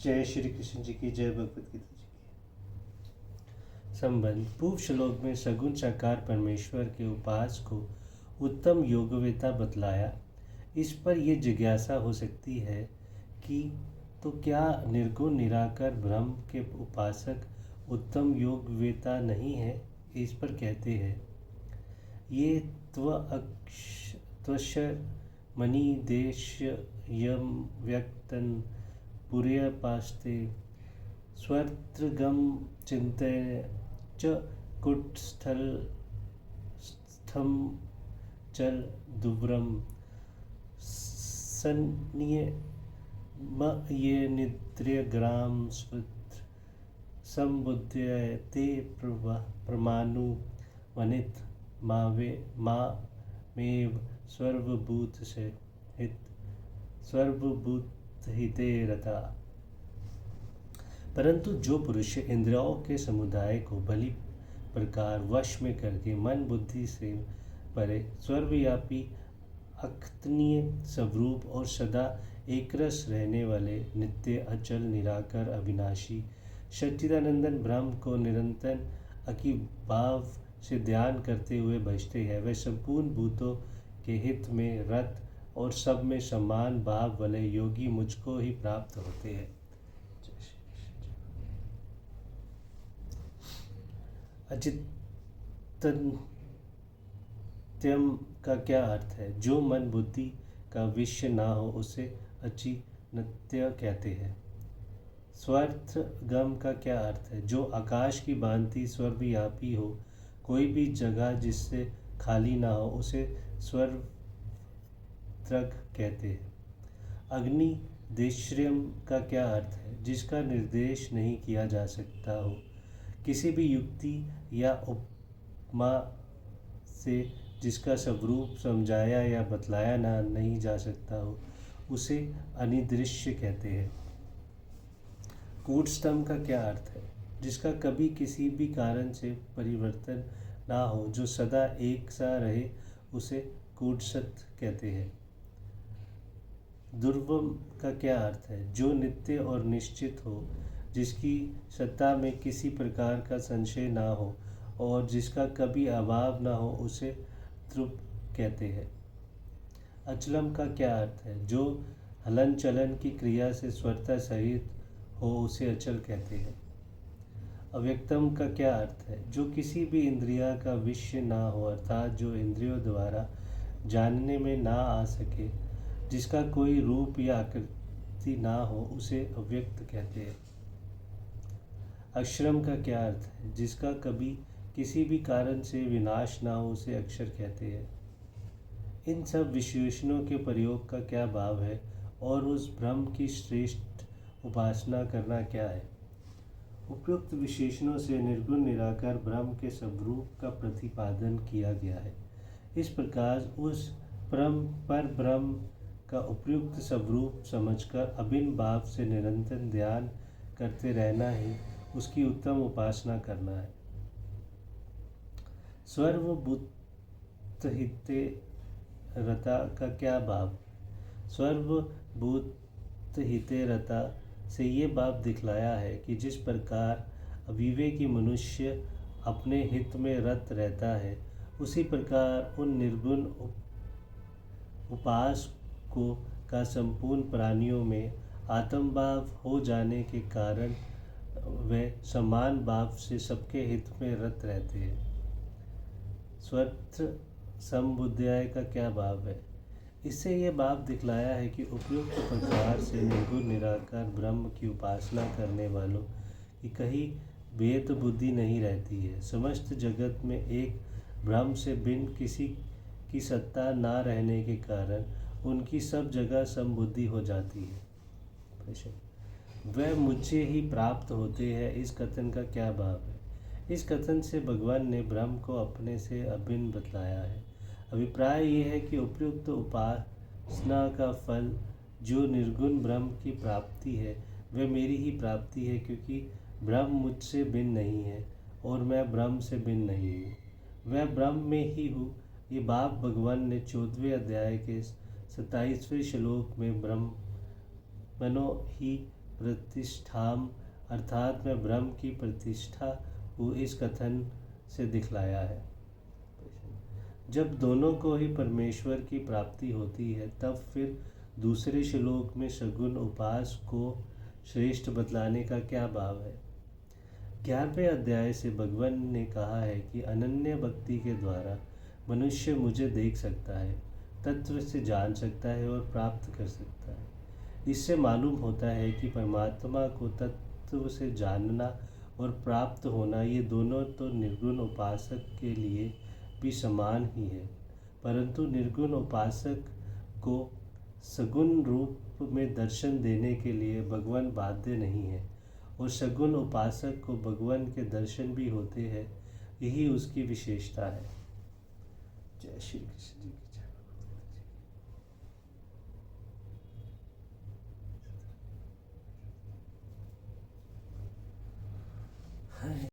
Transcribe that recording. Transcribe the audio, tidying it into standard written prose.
जय श्री कृष्ण जी की जय, भगवत गीता जी की। संबंध। पूर्व श्लोक में सगुण साकार परमेश्वर के उपास को उत्तम योगवेता बतलाया। इस पर यह जिज्ञासा हो सकती है कि तो क्या निर्गुण निराकार ब्रह्म के उपासक उत्तम योगवेता नहीं है। इस पर कहते हैं ये त्वक्षर मणि देश यम व्यक्तन पुर्यपास्ते स्वर्त्रगम चिंत्य च कुटस्थलस्थम चल दुव्रम ये निद्र्यग्राम स्वित्र संबुद्ध्यते प्रमाणु वनित मामेव सर्वभूत हिते रता। परंतु जो पुरुष इंद्रियों के समुदाय को भली प्रकार वश में करके मन बुद्धि से परे सर्वव्यापी अखतनीय स्वरूप और सदा एकरस रहने वाले नित्य अचल निराकार अविनाशी सच्चिदानंदन ब्रह्म को निरंतर अकिभाव से ध्यान करते हुए भजते हैं, वे संपूर्ण भूतों के हित में रत और सब में समान भाव वाले योगी मुझको ही प्राप्त होते हैं। अचिंत्यम का क्या अर्थ है। जो मन बुद्धि का विषय ना हो उसे अचिंत्य कहते हैं। स्वर्त्रगम का क्या अर्थ है। जो आकाश की भांति सर्वव्यापी हो, कोई भी जगह जिससे खाली ना हो उसे स्वर्त्रग कहते हैं। अग्नि देश्यम का क्या अर्थ है। जिसका निर्देश नहीं किया जा सकता हो, किसी भी युक्ति या उपमा से जिसका स्वरूप समझाया या बतलाया नहीं जा सकता हो, उसे अनिदृश्य कहते हैं। कूटस्थम का क्या अर्थ है। जिसका कभी किसी भी कारण से परिवर्तन ना हो, जो सदा एक सा रहे, उसे कूटस्थ कहते हैं। दुर्वम का क्या अर्थ है। जो नित्य और निश्चित हो, जिसकी सत्ता में किसी प्रकार का संशय ना हो और जिसका कभी अभाव ना हो, उसे ध्रुव कहते हैं। अचलम का क्या अर्थ है। जो हलन चलन की क्रिया से स्वरता सहित हो, उसे अचल कहते हैं। अव्यक्तम का क्या अर्थ है। जो किसी भी इंद्रिया का विषय ना हो, अर्थात जो इंद्रियों द्वारा जानने में ना आ सके, जिसका कोई रूप या आकृति ना हो, उसे अव्यक्त कहते हैं। अक्षरम का क्या अर्थ है। जिसका कभी किसी भी कारण से विनाश ना हो, उसे अक्षर कहते हैं। इन सब विशेषणों के प्रयोग का क्या भाव है और उस ब्रह्म की श्रेष्ठ उपासना करना क्या है। उपयुक्त विशेषणों से निर्गुण निराकार ब्रह्म के स्वरूप का प्रतिपादन किया गया है। इस प्रकार उस पर ब्रह्म का उपयुक्त स्वरूप समझकर अभिन्न भाव से निरंतर ध्यान करते रहना ही उसकी उत्तम उपासना करना है। सर्वभूत हिते रता का क्या भाव। सर्वभूत हिते रता से ये भाव दिखलाया है कि जिस प्रकार अविवेकी मनुष्य अपने हित में रत रहता है, उसी प्रकार उन निर्गुण उपासकों का संपूर्ण प्राणियों में आत्मभाव हो जाने के कारण वे समान भाव से सबके हित में रत रहते हैं। स्वर्त्र संबुद्ध्याय का क्या भाव है। इससे यह भाव दिखलाया है कि उपयुक्त प्रकार से निर्गुण निराकार ब्रह्म की उपासना करने वालों की कहीं भेद बुद्धि नहीं रहती है। समस्त जगत में एक ब्रह्म से भिन्न किसी की सत्ता ना रहने के कारण उनकी सब जगह समबुद्धि हो जाती है। वह मुझसे ही प्राप्त होते हैं, इस कथन का क्या भाव है। इस कथन से भगवान ने ब्रह्म को अपने से अभिन्न बतलाया है। अभिप्राय यह है कि उपयुक्त उपासना का फल जो निर्गुण ब्रह्म की प्राप्ति है, वह मेरी ही प्राप्ति है, क्योंकि ब्रह्म मुझसे भिन्न नहीं है और मैं ब्रह्म से भिन्न नहीं हूँ। वह ब्रह्म में ही हूँ। ये भाव भगवान ने 14वें अध्याय के 27वें श्लोक में ब्रह्मनो ही प्रतिष्ठाम अर्थात मैं ब्रह्म की प्रतिष्ठा हूँ इस कथन से दिखलाया है। जब दोनों को ही परमेश्वर की प्राप्ति होती है तब फिर दूसरे श्लोक में सगुण उपास को श्रेष्ठ बतलाने का क्या भाव है। 11वें अध्याय से भगवान ने कहा है कि अनन्य भक्ति के द्वारा मनुष्य मुझे देख सकता है, तत्व से जान सकता है और प्राप्त कर सकता है। इससे मालूम होता है कि परमात्मा को तत्व से जानना और प्राप्त होना ये दोनों तो निर्गुण उपासक के लिए भी समान ही है, परंतु निर्गुण उपासक को सगुण रूप में दर्शन देने के लिए भगवान बाध्य नहीं है और सगुण उपासक को भगवान के दर्शन भी होते हैं। यही उसकी विशेषता है। जय श्री कृष्ण जी की जय।